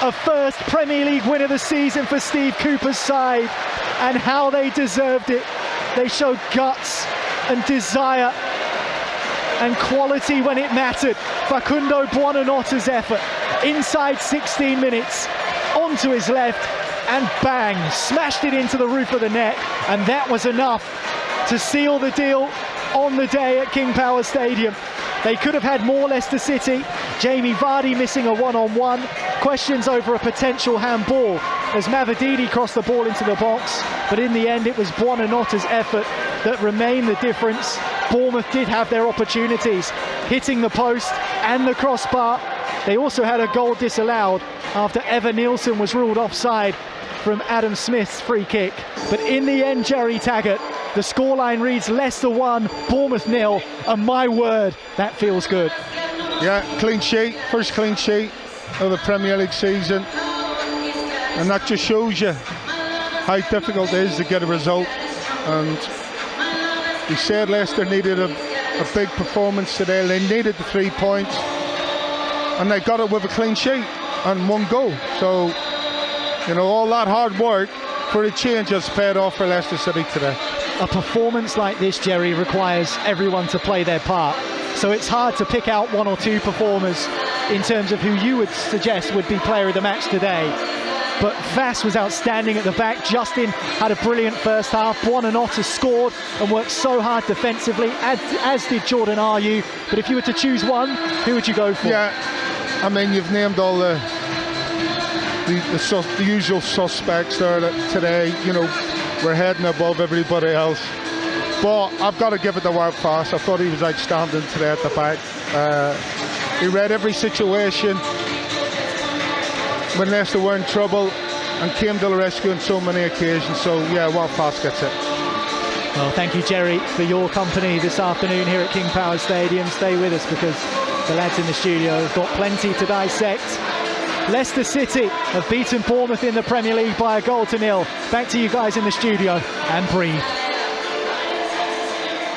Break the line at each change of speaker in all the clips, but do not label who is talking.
A first Premier League win of the season for Steve Cooper's side, and how they deserved it. They showed guts and desire and quality when it mattered. Facundo Buonanotta's effort, inside 16 minutes, onto his left, and bang, smashed it into the roof of the net, and that was enough to seal the deal on the day at King Power Stadium. They could have had more, Leicester City. Jamie Vardy missing a one-on-one. Questions over a potential handball as Mavididi crossed the ball into the box. But in the end, it was Buonanotta's effort that remained the difference. Bournemouth did have their opportunities, hitting the post and the crossbar. They also had a goal disallowed after Evan Nielsen was ruled offside from Adam Smith's free kick. But in the end, Jerry Taggart, the scoreline reads Leicester 1, Bournemouth 0, and my word, that feels good.
Yeah, clean sheet, first clean sheet of the Premier League season, and that just shows you how difficult it is to get a result. And we said Leicester needed a big performance today. They needed the 3 points, and they got it with a clean sheet and one goal. So, you know, all that hard work for a change has paid off for Leicester City today.
A performance like this, Jerry, requires everyone to play their part. So it's hard to pick out one or two performers in terms of who you would suggest would be player of the match today. But Vass was outstanding at the back. Justin had a brilliant first half. Buonanotta scored and worked so hard defensively, as did Jordan Ayew. But if you were to choose one, who would you go for?
Yeah, I mean, you've named all the usual suspects there today. You know, we're heading above everybody else. But I've got to give it to Wout Faes. I thought he was outstanding today at the back. He read every situation when Leicester were in trouble and came to the rescue on so many occasions. So yeah, Wout Faes gets it.
Well, thank you, Jerry, for your company this afternoon here at King Power Stadium. Stay with us because the lads in the studio have got plenty to dissect. Leicester City have beaten Bournemouth in the Premier League by 1-0. Back to you guys in the studio, and breathe.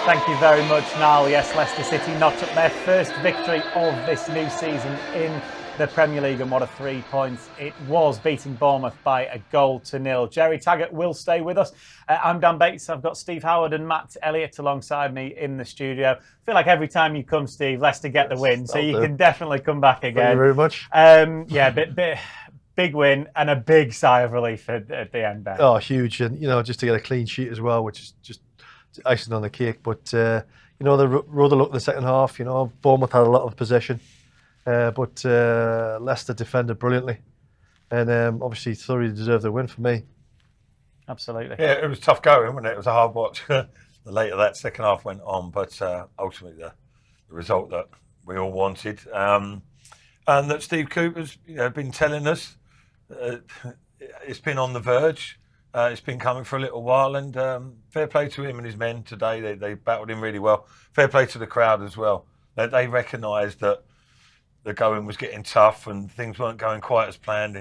Thank you very much, Niall. Yes, Leicester City notched up their first victory of this new season in the Premier League, and what a 3 points it was, beating Bournemouth by 1-0. Jerry Taggart will stay with us. I'm Dan Bates. I've got Steve Howard and Matt Elliott alongside me in the studio. I feel like every time you come, Steve, Leicester get the win, so you can definitely come back again.
Thank you very much.
Yeah, big win and a big sigh of relief at the end there.
Oh, huge, and you know, just to get a clean sheet as well, which is just icing on the cake. But you know, the rather look in the second half. You know, Bournemouth had a lot of possession. But Leicester defended brilliantly, and obviously thoroughly deserved the win for me.
Absolutely.
Yeah, it was tough going, wasn't it? It was a hard watch. The later that second half went on, but ultimately the result that we all wanted, and that Steve Cooper's been telling us, it's been on the verge. It's been coming for a little while, and fair play to him and his men today. They battled him really well. Fair play to the crowd as well. They recognised that the going was getting tough and things weren't going quite as planned.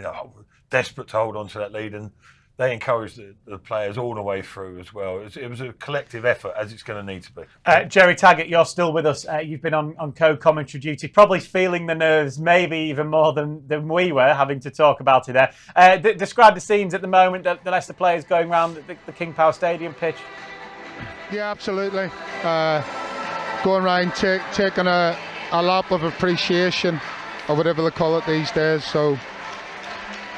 Desperate to hold on to that lead, and they encouraged the players all the way through as well. It was a collective effort, as it's going to need to be.
Jerry Taggart, you're still with us. You've been on co-commentary duty, probably feeling the nerves maybe even more than we were, having to talk about it there. Describe the scenes at the moment, the Leicester players going around the King Power Stadium pitch.
Yeah, absolutely. Going around taking a lap of appreciation, or whatever they call it these days. So,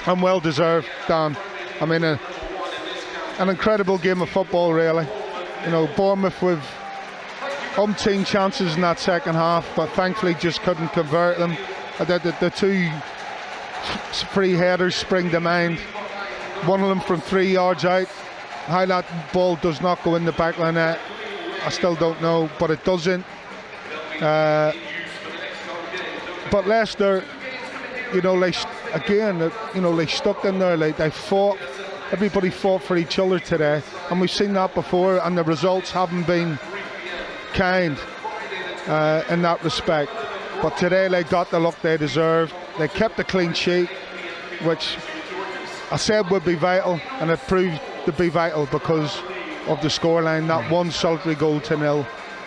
and well deserved, Dan. I mean, an incredible game of football, really. You know, Bournemouth with umpteen chances in that second half, but thankfully just couldn't convert them. The two free headers spring to mind. One of them from 3 yards out. How that ball does not go in the back of the net, I still don't know, but it doesn't. But Leicester, they stuck in there. They fought. Everybody fought for each other today, and we've seen that before. And the results haven't been kind in that respect. But today they got the luck they deserved. They kept a clean sheet, which I said would be vital, and it proved to be vital because of the scoreline. That one solitary goal to nil.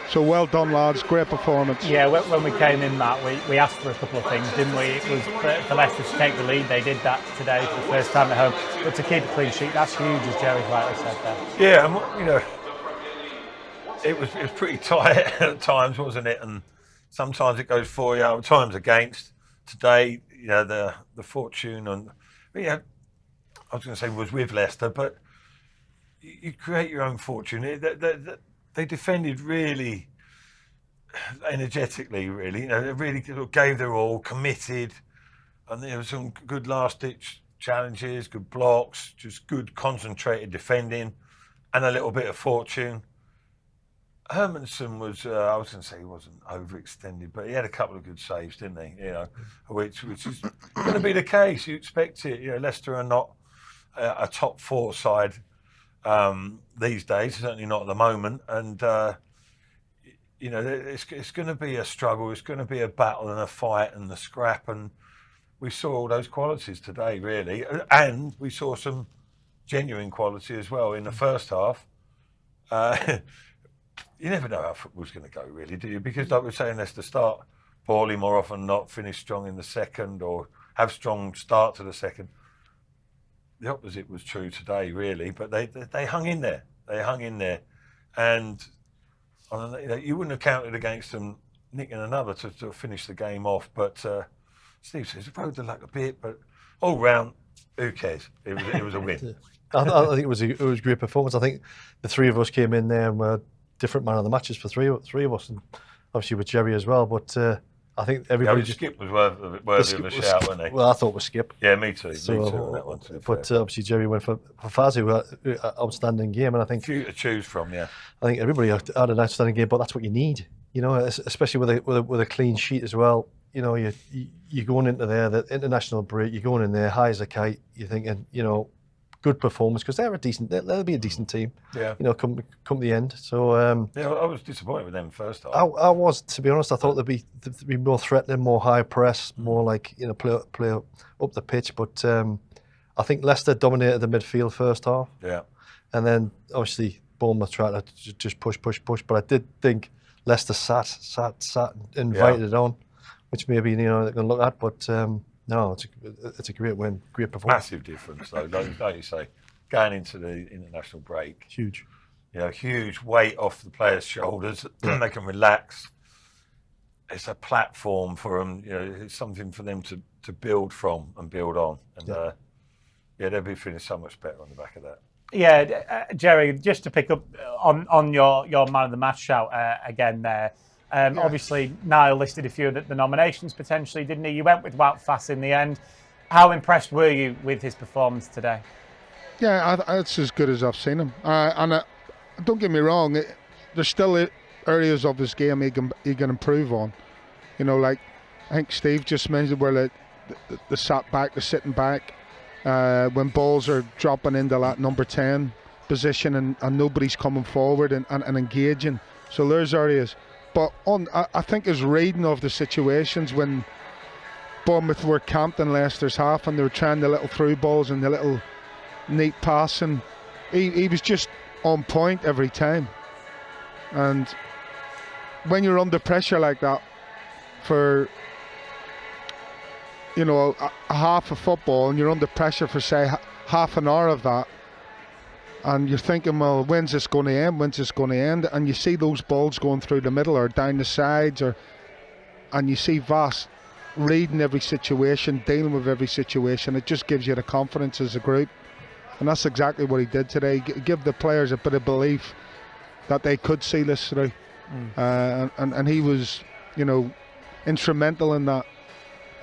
So well done, lads. Great performance.
Yeah, when we came in, Matt, we asked for a couple of things, didn't we? It was for Leicester to take the lead. They did that today for the first time at home. But to keep a clean sheet, that's huge, as Jerry rightly said there.
Yeah, and it was pretty tight at times, wasn't it? And sometimes it goes for you, other times against. Today, the fortune and I was going to say was with Leicester, but you create your own fortune. They defended really energetically, really. They really gave their all, committed, and there were some good last-ditch challenges, good blocks, just good concentrated defending, and a little bit of fortune. Hermanson was, I was going to say he wasn't overextended, but he had a couple of good saves, didn't he? Which is going to be the case. You expect it. Leicester are not a top 4 side these days, certainly not at the moment. And, it's going to be a struggle. It's going to be a battle and a fight and a scrap. And we saw all those qualities today, really. And we saw some genuine quality as well in the first half. You never know how football's going to go, really, do you? Because like we're saying, Leicester start poorly more often than not, finish strong in the second or have strong start to the second. The opposite was true today, really, but they hung in there. They hung in there. And you wouldn't have counted against them nicking another to finish the game off. But Steve says, it rode the luck a bit, but all round, who cares? It was a win.
I think it was a great performance. I think the three of us came in there and were different man of the matches for three of us, and obviously with Jerry as well. But I think everybody
Skip was worthy of a shout, wasn't he?
Well, I thought it was Skip.
Yeah, me too.
So,
me too on that one too.
But obviously Jerry went for Faz, who had an outstanding game, and I think
few to choose from. Yeah,
I think everybody had an outstanding game, but that's what you need, especially with a clean sheet as well. You're going into there, the international break, you're going in there high as a kite. You're thinking, good performance, because they'll be a decent team.
Yeah.
Come the end. So
I was disappointed with them first half.
I was, to be honest. I thought they'd be more threatening, more high press, more like play up the pitch. But I think Leicester dominated the midfield first half.
Yeah.
And then obviously Bournemouth tried to just push. But I did think Leicester sat, invited it on, which maybe they can look at. But no, it's a great win, great performance.
Massive difference, though, don't you say? Going into the international break.
Huge.
Huge weight off the players' shoulders. They can relax. It's a platform for them. It's something for them to build from and build on. And they'll be feeling so much better on the back of that.
Yeah, Jerry, just to pick up on your man of the match shout again there. Obviously, Niall listed a few of the nominations potentially, didn't he? You went with Wout Faes in the end. How impressed were you with his performance today?
Yeah, it's as good as I've seen him. Don't get me wrong, there's still areas of his game he can improve on. Like I think Steve just mentioned where the sat back, the sitting back, when balls are dropping into that number 10 position and nobody's coming forward and engaging. So there's areas. But I think his reading of the situations when Bournemouth were camped in Leicester's half and they were trying the little through balls and the little neat passing, he was just on point every time. And when you're under pressure like that for a half of football, and you're under pressure for say half an hour of that, and you're thinking, well, when's this going to end? And you see those balls going through the middle or down the sides, and you see Faes reading every situation, dealing with every situation. It just gives you the confidence as a group. And that's exactly what he did today. Give the players a bit of belief that they could see this through. And he was, instrumental in that.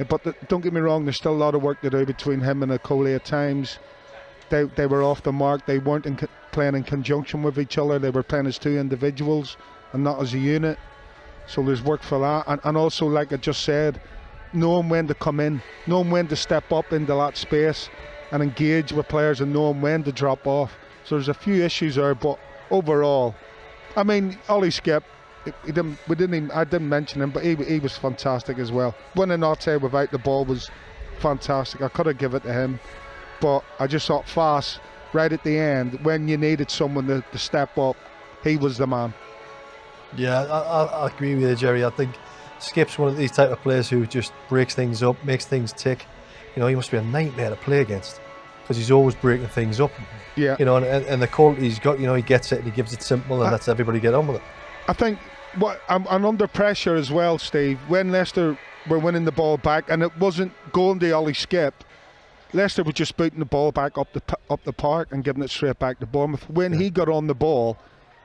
But don't get me wrong, there's still a lot of work to do between him and Okoli at times. They were off the mark. They weren't playing in conjunction with each other. They were playing as two individuals and not as a unit. So there's work for that. And also, like I just said, knowing when to come in, knowing when to step up into that space and engage with players, and knowing when to drop off. So there's a few issues there, but overall, I mean, Ollie Skip, I didn't mention him, but he was fantastic as well. Winning Otte without the ball was fantastic. I could have given it to him. But I just thought Faes, right at the end, when you needed someone to step up, he was the man.
Yeah, I agree with you, Jerry. I think Skip's one of these type of players who just breaks things up, makes things tick. You know, he must be a nightmare to play against because he's always breaking things up.
Yeah.
You know, and the quality he's got, you know, he gets it and he gives it simple and lets everybody get on with it.
I think I'm under pressure as well, Steve. When Leicester were winning the ball back and it wasn't going to Ollie Skip, Leicester were just booting the ball back up the park and giving it straight back to Bournemouth. When he got on the ball,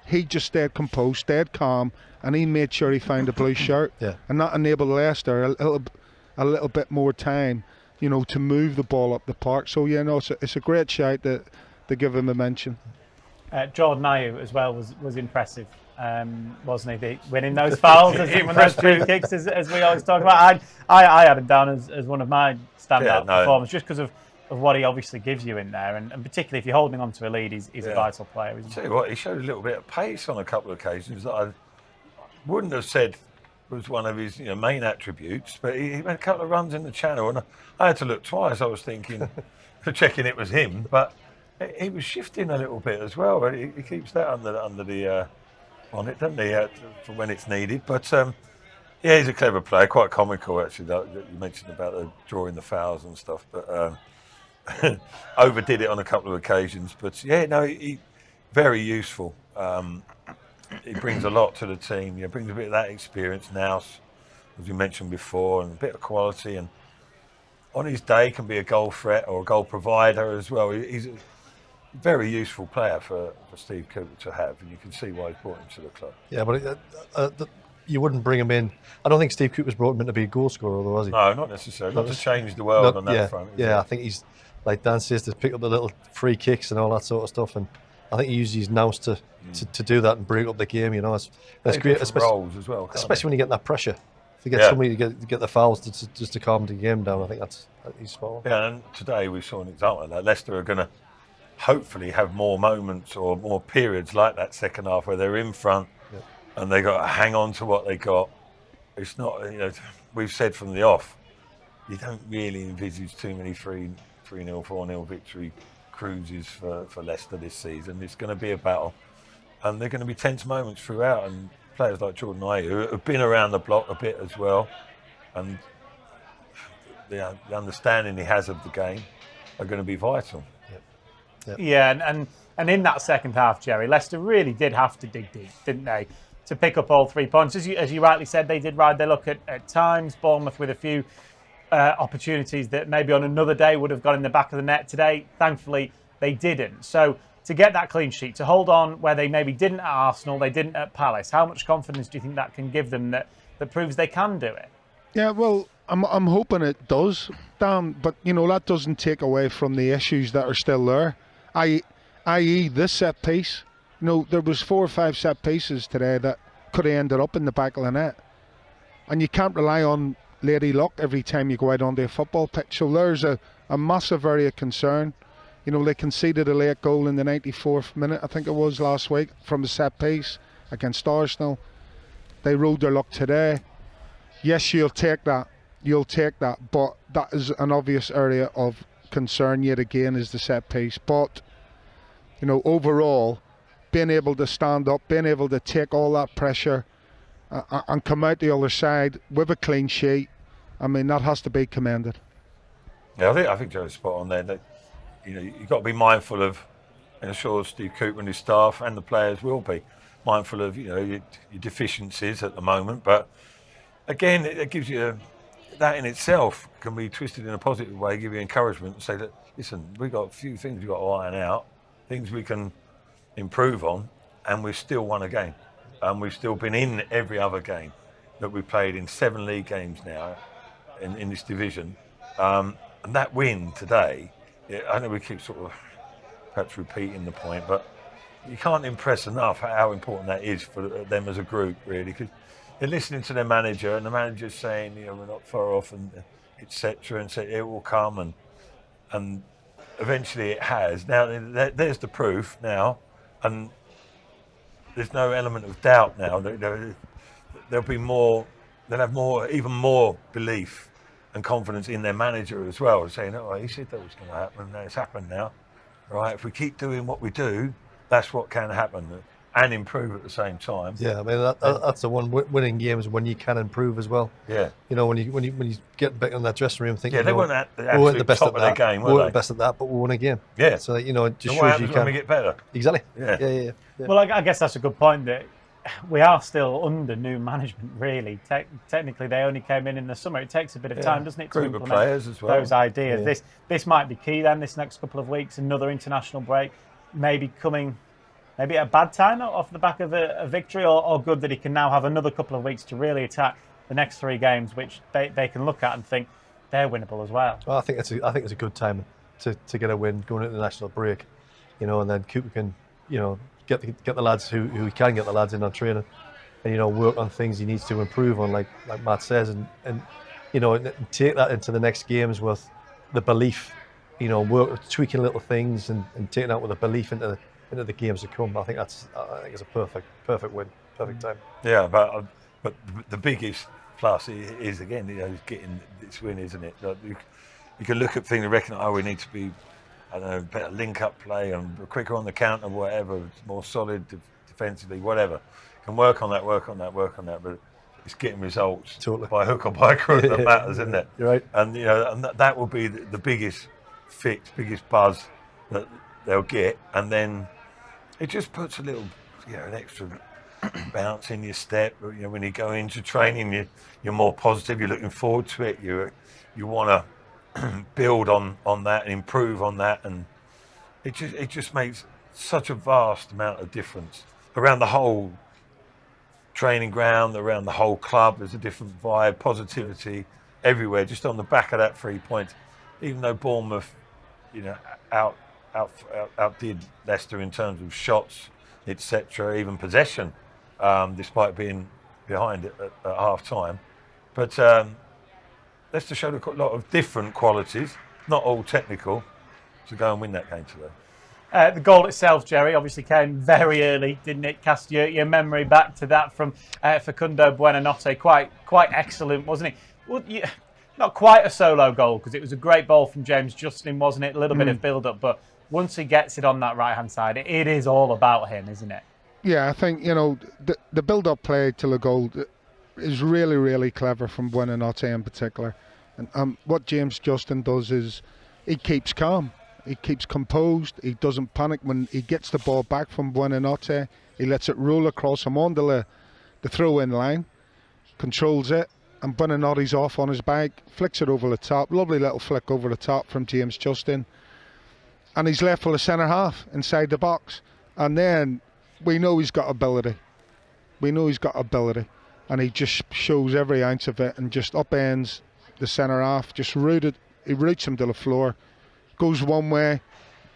he just stayed composed, stayed calm, and he made sure he found a blue shirt, and that enabled Leicester a little bit more time, you know, to move the ball up the park. So yeah, no, it's a great shout to give him a mention.
Jordan Ayew as well was impressive, wasn't he? Winning those fouls, and those free kicks, as we always talk about. I had him down as one of my standout performers, just because of what he obviously gives you in there, and particularly if you're holding on to a lead, he's a vital player, isn't he?
Tell you what, he showed a little bit of pace on a couple of occasions that I wouldn't have said was one of his main attributes, but he made a couple of runs in the channel, and I had to look twice. I was thinking, checking it was him, but he was shifting a little bit as well. But he keeps that under the bonnet, doesn't he, for when it's needed. But yeah, he's a clever player, quite comical actually. That you mentioned about drawing the fouls and stuff, but overdid it on a couple of occasions. But yeah, no, he very useful. He brings a lot to the team. He brings a bit of that experience now, as we mentioned before, and a bit of quality. And on his day, can be a goal threat or a goal provider as well. He's a very useful player for Steve Cooper to have, and you can see why he's brought him to the club.
Yeah, but you wouldn't bring him in. I don't think Steve Cooper's brought him in to be a goal scorer, though, has he?
No, not necessarily. Not to change the world on that front.
Yeah, I think he's, like Dan says, to pick up the little free kicks and all that sort of stuff. And I think he uses his nous to do that and break up the game. You know, it's great,
roles as well,
especially when you get that pressure. If you get somebody to get the fouls just to calm the game down, I think he's spot on.
Yeah, and today we saw an example of that. Leicester are going to hopefully have more moments or more periods like that second half where they're in front and they got to hang on to what they got. It's not, we've said from the off, you don't really envisage too many 3-0, 4-0 victory cruises for Leicester this season. It's going to be a battle, and they're going to be tense moments throughout. And players like Jordan Ayew, who have been around the block a bit as well, and the understanding he has of the game are going to be vital.
Yeah, and in that second half, Jerry, Leicester really did have to dig deep, didn't they, to pick up all 3 points. As you rightly said, they did ride their luck at times. Bournemouth with a few opportunities that maybe on another day would have gone in the back of the net. Today, thankfully, they didn't. So to get that clean sheet, to hold on where they maybe didn't at Arsenal, they didn't at Palace, how much confidence do you think that can give them that proves they can do it? Yeah,
well, I'm hoping it does, Dan, but that doesn't take away from the issues that are still there. I.e. this set piece. There was 4 or 5 set pieces today that could have ended up in the back of the net, and you can't rely on lady luck every time you go out onto a football pitch. So there's a massive area of concern. They conceded a late goal in the 94th minute, I think it was, last week from the set piece against Arsenal. They rode their luck today. Yes, you'll take that, but that is an obvious area of concern yet again, is the set piece. But overall, being able to stand up, being able to take all that pressure and come out the other side with a clean sheet, I mean, that has to be commended.
Yeah, I think Joe's spot on there. That you've got to be mindful of, and I'm sure Steve Cooper and his staff and the players will be mindful of your deficiencies at the moment. But again, it gives you that in itself can be twisted in a positive way, give you encouragement and say that, listen, we've got a few things we've got to iron out, things we can improve on, and we've still won a game. And we've still been in every other game that we've played in 7 league games now in this division. And that win today, I know we keep sort of perhaps repeating the point, but you can't impress enough how important that is for them as a group, really, because they're listening to their manager, and the manager's saying, we're not far off, and etc., and say it will come, and eventually it has. Now there's the proof now, and there's no element of doubt now. There'll be more. They'll have even more belief and confidence in their manager as well, saying, "Oh, he said that was going to happen. It's happened now, right? If we keep doing what we do, that's what can happen." and improve at the same time.
Yeah, I mean that's the one winning games when you can improve as well.
Yeah.
You know, when you get back in that dressing room thinking,
Yeah, they weren't at the
we weren't the
absolute
best
top
at
of their
that.
game,
We
were
weren't
they?
the best at that, but we won a game.
Yeah.
So that, you know, it just
So what
shows you
happens
can
when we get better?
exactly.
Yeah.
Yeah.
Well, I guess that's a good point. That we are still under new management. Really, technically, they only came in the summer. It takes a bit of time, doesn't it, to
Group of
implement
players as well.
those ideas.
Yeah.
This might be key then. This next couple of weeks, another international break, maybe coming. Maybe at a bad time off the back of a victory, or good that he can now have another couple of weeks to really attack the next 3 games, which they can look at and think they're winnable as well.
Well, I think it's a good time to get a win going into the national break, you know, and then Cooper can, you know, get the lads who he can get the lads in on training, and you know, work on things he needs to improve on, like Matt says, and you know, and take that into the next games with the belief, you know, work tweaking little things and taking that with a belief into the games to come. I think it's a perfect win, perfect time.
Yeah, but the biggest plus is again, you know, getting this win, isn't it? Like you can look at things and reckon, we need to be, I don't know, better link-up play and quicker on the counter, whatever, more solid defensively, whatever. You can work on that, but it's getting results by hook or by crook that matters, isn't it?
You're right.
And you know, and that will be the biggest fix, biggest buzz that they'll get, and then it just puts a little, you know, an extra bounce in your step. You know, when you go into training, you're more positive. You're looking forward to it. You want to build on that and improve on that, and it just makes such a vast amount of difference around the whole training ground, around the whole club. There's a different vibe, positivity everywhere. Just on the back of that 3 points, even though Bournemouth, you know, outdid Leicester in terms of shots, etc., even possession, despite being behind it at half time. But Leicester showed a lot of different qualities, not all technical, to go and win that game today.
The goal itself, Jerry, obviously came very early, didn't it? Cast your memory back to that from Facundo Buonanotte. Quite excellent, wasn't it? Well, not quite a solo goal, because it was a great ball from James Justin, wasn't it? A little bit of build-up, but once he gets it on that right-hand side, it is all about him, isn't it?
Yeah, I think, you know, the build-up play to the goal is really, really clever from Buonanotte in particular. And what James Justin does is he keeps calm. He keeps composed. He doesn't panic when he gets the ball back from Buonanotte. He lets it roll across him onto the throw-in line, controls it, and Buonanotte's off on his back, flicks it over the top. Lovely little flick over the top from James Justin. And he's left for the centre half inside the box. And then we know he's got ability. And he just shows every ounce of it and just upends the centre half, just rooted. He roots him to the floor, goes one way,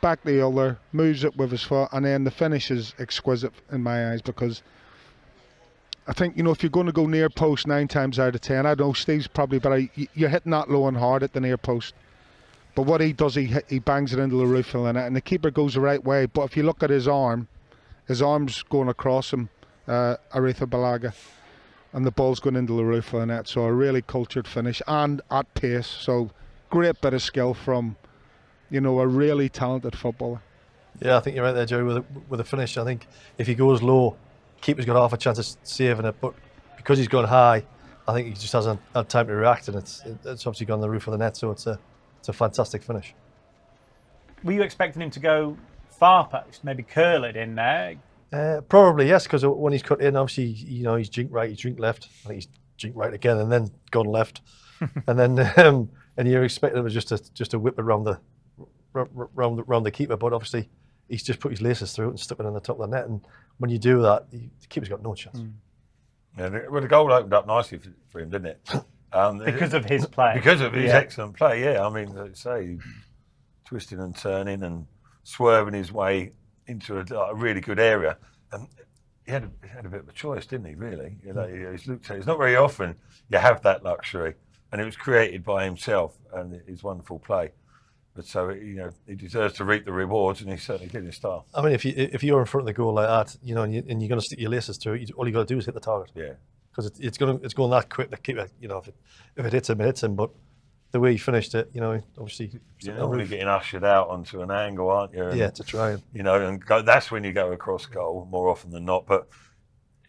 back the other, moves it with his foot, and then the finish is exquisite in my eyes, because I think, you know, if you're going to go near post 9 times out of 10, I know Steve's probably better, you're hitting that low and hard at the near post. But what he does, he bangs it into the roof of the net, and the keeper goes the right way. But if you look at his arm's going across him, Aretha Balaga, and the ball's going into the roof of the net. So a really cultured finish and at pace. So great bit of skill from, you know, a really talented footballer.
Yeah, I think you're right there, Jerry, with the finish. I think if he goes low, keeper's got half a chance of saving it, but because he's gone high, I think he just hasn't had time to react, and it's obviously gone the roof of the net. So it's a fantastic finish.
Were you expecting him to go far post, maybe curl it in there?
Probably yes, because when he's cut in, obviously, you know, he's jinked right, he's jinked left. I think he's jinked right again, and then gone left, and then and you're expecting him just to whip it round the keeper, but obviously he's just put his laces through it and stuck it on the top of the net. And when you do that, the keeper's got no chance.
Yeah, well, the goal opened up nicely for him, didn't it?
Because of his play.
Because of his excellent play, yeah. I mean, like say, twisting and turning and swerving his way into a really good area, and he had a bit of a choice, didn't he? Really, you know, he's looked at. It's not very often you have that luxury, and it was created by himself and his wonderful play. But so, you know, he deserves to reap the rewards, and he certainly did in style.
I mean, if you're in front of the goal like that, you know, and you're going to stick your laces through it, all you got to do is hit the target.
Yeah.
Because it's going that quick. The keeper, you know, if it hits him, it hits him. But the way he finished it, obviously.
You're normally getting ushered out onto an angle, aren't you? And,
yeah, to try and.
And go, that's when you go across goal more often than not. But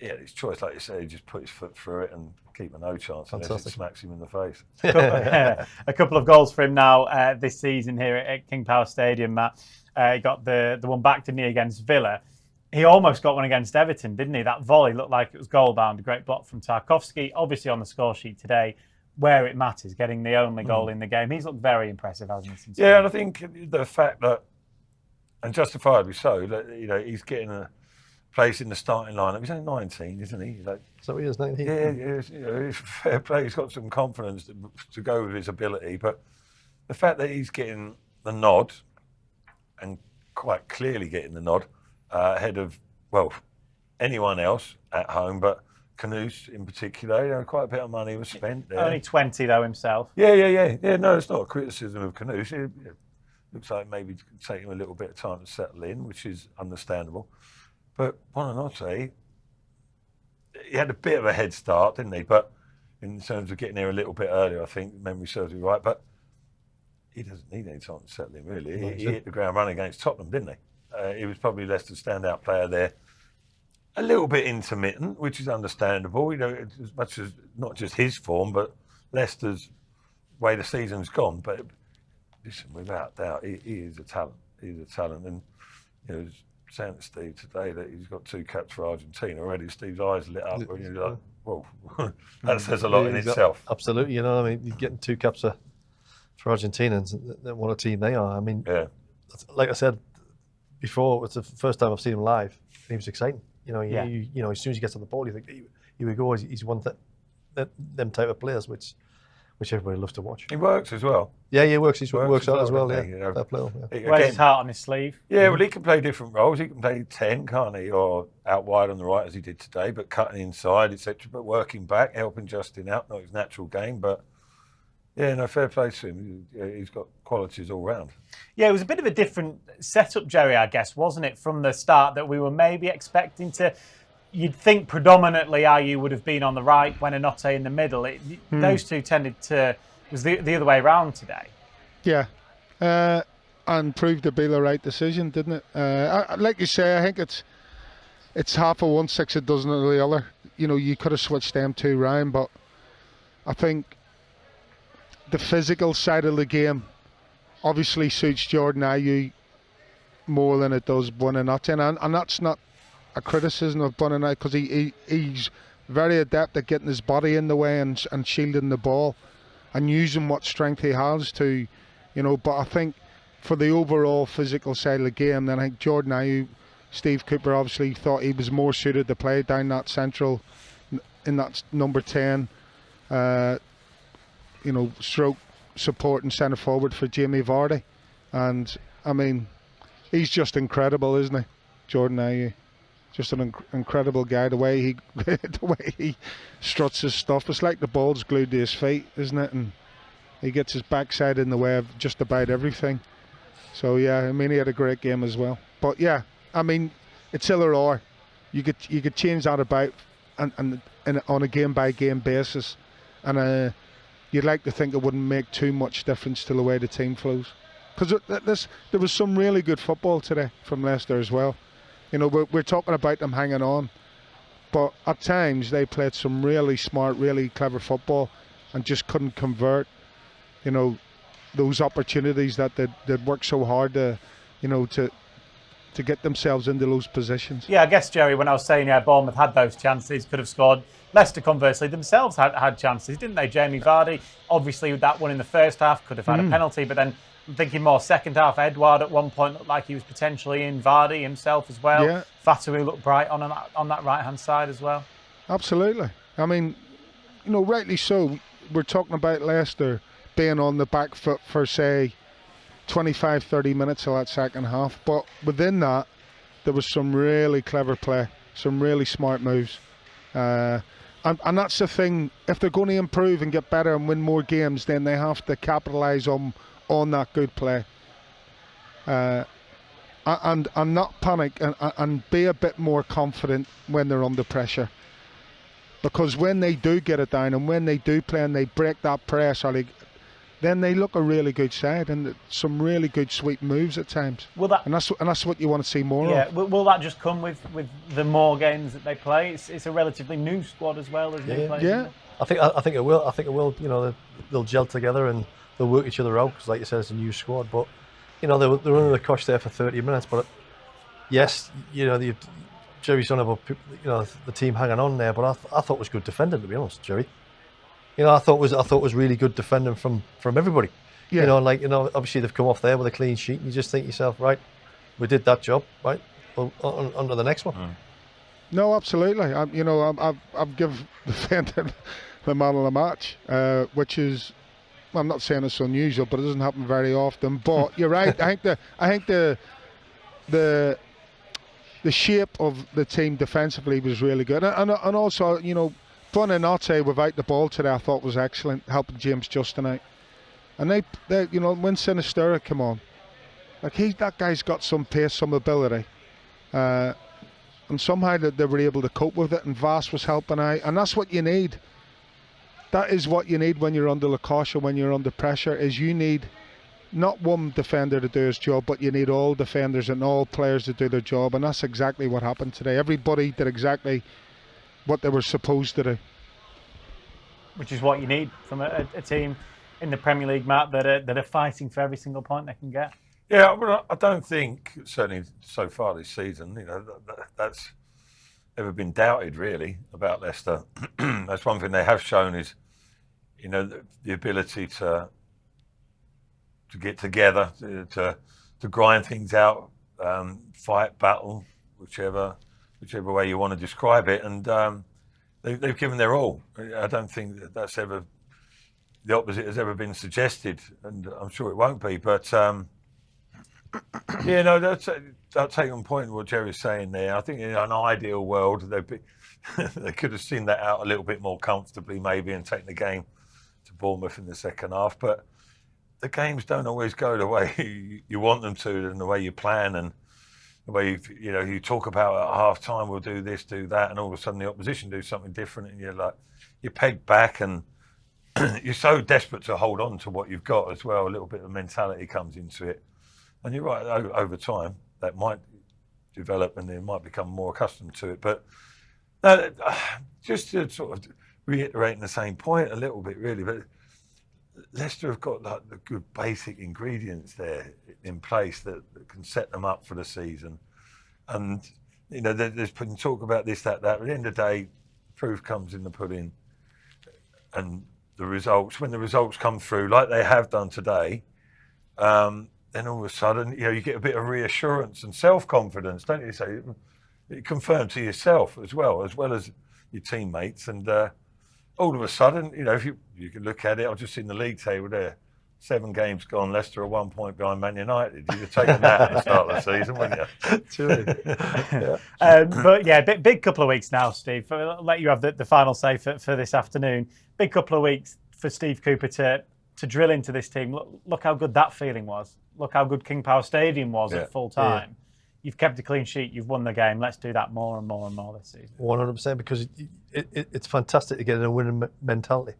yeah, his choice, like you say, he just put his foot through it and keep a no chance unless it smacks him in the face.
A couple of goals for him now this season here at King Power Stadium, Matt. He got the one back, didn't he, against Villa. He almost got one against Everton, didn't he? That volley looked like it was goal bound. A great block from Tarkowski. Obviously on the score sheet today, where it matters, getting the only goal in the game. He's looked very impressive, hasn't he?
Yeah, and I think the fact that, and justifiably so, that he's getting a place in the starting lineup. He's only 19, isn't he?
So he is 19.
Yeah, he's fair play. He's got some confidence to go with his ability, but the fact that he's getting the nod, and quite clearly getting the nod, ahead of, anyone else at home, but Knuth in particular, quite a bit of money was spent there.
Only 20 though himself.
Yeah. No, it's not a criticism of Knuth. It looks like maybe it could take him a little bit of time to settle in, which is understandable. But Buonanotte, he had a bit of a head start, didn't he? But in terms of getting there a little bit earlier, I think memory serves me right. But he doesn't need any time to settle in, really. He hit the ground running against Tottenham, didn't he? He was probably Leicester's standout player there. A little bit intermittent, which is understandable, as much as not just his form, but Leicester's way the season's gone. But listen, without doubt, he is a talent. He's a talent. And, saying to Steve today that he's got 2 caps for Argentina already, Steve's eyes lit up. And you're like, well, that says a lot in itself.
Absolutely, you're getting 2 caps for Argentina, and what a team they are. I mean, like I said before, it's the first time I've seen him live. He was exciting. As soon as he gets on the ball, you think, here we go. He's one them type of players, which everybody loves to watch.
He works as well.
Yeah, he works. He works out as well.
Fair
play,
He wears his heart on his sleeve.
Yeah, well, he can play different roles. He can play 10, can't he? Or out wide on the right, as he did today, but cutting inside, etc. But working back, helping Justin out, not his natural game, but fair play to him. He's got qualities all round.
Yeah, it was a bit of a different setup, Jerry, I guess, wasn't it, from the start, that we were maybe expecting to. You'd think predominantly Ayew would have been on the right, Buonanotte in the middle. Those two tended to. Was the other way around today. Yeah.
And proved to be the right decision, didn't it? Like you say, I think it's half of one, 6 a dozen of the other. You could have switched them 2 round, but I think the physical side of the game obviously suits Jordan Ayew more than it does Buonanotte, and that's not a criticism of Buonanotte, because he's very adept at getting his body in the way and shielding the ball and using what strength he has to, but I think for the overall physical side of the game, then I think Jordan Ayew, Steve Cooper obviously thought he was more suited to play down that central, in that number 10, stroke support and centre forward for Jamie Vardy. And I mean, he's just incredible, isn't he, Jordan Ayew? Just an incredible guy. The way he struts his stuff, it's like the ball's glued to his feet, isn't it? And he gets his backside in the way of just about everything. So yeah, I mean, he had a great game as well. But yeah, I mean, it's either or. You could change that about and on a game by game basis, and you'd like to think it wouldn't make too much difference to the way the team flows. Because there was some really good football today from Leicester as well. We're talking about them hanging on, but at times they played some really smart, really clever football and just couldn't convert, those opportunities that they'd worked so hard to get themselves into those positions.
Yeah, I guess, Jerry, when I was saying Bournemouth had those chances, could have scored. Leicester, conversely, themselves had chances, didn't they? Jamie Vardy, obviously that one in the first half, could have had a penalty, but then I'm thinking more second half. Edouard at one point looked like he was potentially in. Vardy himself as well.
Yeah.
Fatu looked bright on that right-hand side as well.
Absolutely. I mean, rightly so. We're talking about Leicester being on the back foot for, say, 25, 30 minutes of that second half. But within that, there was some really clever play, some really smart moves. And that's the thing. If they're going to improve and get better and win more games, then they have to capitalise on that good play, and not panic, and be a bit more confident when they're under pressure, because when they do get it down and when they do play and they break that press, or then they look a really good side and some really good sweet moves at times. And that's what you want to see more of.
Yeah, will that just come with the more games that they play? It's a relatively new squad as well as new players.
Yeah.
I think it will. I think it will. You know, they'll gel together and they'll work each other out because, like you said, it's a new squad. But you know, they're under the cosh there for 30 minutes. But yes, you know, Jerry's on about the team hanging on there. But I thought it was good defending, to be honest, Jerry. You know, I thought it was really good defending from everybody. Yeah. You know, obviously they've come off there with a clean sheet, and you just think to yourself, right, we did that job, right? On to the next one.
No, absolutely. I've given defending the man of the match, which is, well, I'm not saying it's unusual, but it doesn't happen very often. But you're right. I think the shape of the team defensively was really good, and also, you know, Buonanotte without the ball today I thought was excellent, helping James Justin out. And they you know, when Sinisterra come on, like that guy's got some pace, some ability, and somehow they were able to cope with it. And Vass was helping out, and that's what you need. That is what you need when you're under Lacoste, when you're under pressure. Is you need not one defender to do his job, but you need all defenders and all players to do their job, and that's exactly what happened today. Everybody did exactly what they were supposed to do.
Which is what you need from a team in the Premier League, Matt, that are fighting for every single point they can get.
Yeah, well, I don't think, certainly so far this season, you know, that's ever been doubted really about Leicester. That's one thing they have shown is, you know, the ability to get together, to grind things out, fight, battle, whichever way you want to describe it, and they've given their all. I don't think that's ever the opposite has ever been suggested, and I'm sure it won't be. But yeah, no, I'll take on point what Jerry's saying there. I think in an ideal world, they could have seen that out a little bit more comfortably, maybe, and taken the game to Bournemouth in the second half. But the games don't always go the way you want them to, and the way you plan, and the way you talk about at half time, we'll do this, do that, and all of a sudden the opposition do something different, and you're pegged back, and you're so desperate to hold on to what you've got as well. A little bit of mentality comes into it, and you're right. Over time, that might develop, and they might become more accustomed to it. But just to sort of reiterating the same point a little bit, really, but Leicester have got like the good basic ingredients there in place that can set them up for the season. And you know, there's been talk about this, that. At the end of the day, proof comes in the pudding, and the results. When the results come through, like they have done today, then all of a sudden, you get a bit of reassurance and self-confidence, don't you? So you confirm to yourself as well as your teammates, and all of a sudden, if you can look at it, I've just seen the league table there. 7 games gone, Leicester are 1 point behind Man United. You'd have taken that at the start of the season, wouldn't you?
True. But yeah, big couple of weeks now, Steve. I'll let you have the final say for this afternoon. Big couple of weeks for Steve Cooper to drill into this team. Look how good that feeling was. Look how good King Power Stadium was at full time. Yeah. You've kept a clean sheet. You've won the game. Let's do that more and more and more this season.
100%, because it's fantastic to get in a winning mentality.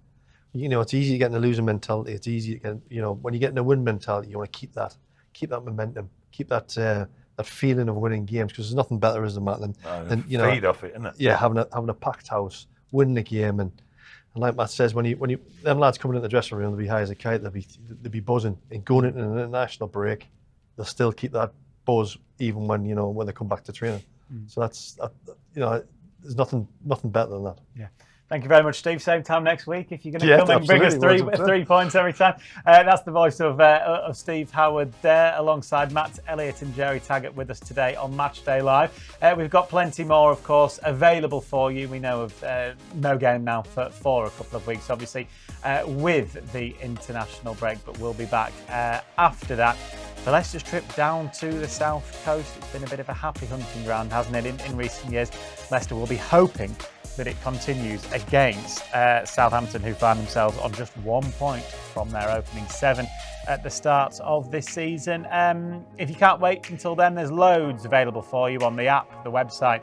It's easy to get in a losing mentality. It's easy to get, when you get in a win mentality, you want to keep that momentum, keep that feeling of winning games, because there's nothing better, isn't there, Matt, than
feed off it, isn't it?
Yeah, having a packed house, winning the game, and like Matt says, when you them lads coming in the dressing room, they'll be high as a kite, they'll be buzzing, and going into an international break, they'll still keep that buzz even when when they come back to training. So that's there's nothing better than that.
Yeah. Thank you very much, Steve. Same time next week if you're going to come and bring us 3 points every time. That's the voice of Steve Howard there, alongside Matt Elliott and Jerry Taggart with us today on Matchday Live. We've got plenty more, of course, available for you. We know of no game now for a couple of weeks, obviously, with the international break, but we'll be back after that. The Leicester's trip down to the south coast, it's been a bit of a happy hunting ground, hasn't it, in recent years. Leicester will be hoping that it continues against Southampton, who find themselves on just 1 point from their opening 7 at the start of this season. If you can't wait until then, there's loads available for you on the app, the website,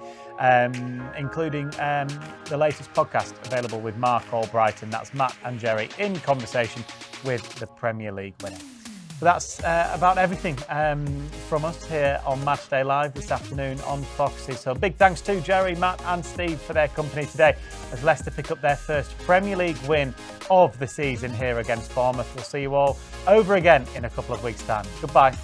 including the latest podcast available with Mark Albrighton. That's Matt and Jerry in conversation with the Premier League winner. But that's about everything from us here on Matchday Live this afternoon on Foxy. So big thanks to Jerry, Matt and Steve for their company today as Leicester pick up their first Premier League win of the season here against Bournemouth. We'll see you all over again in a couple of weeks' time. Goodbye.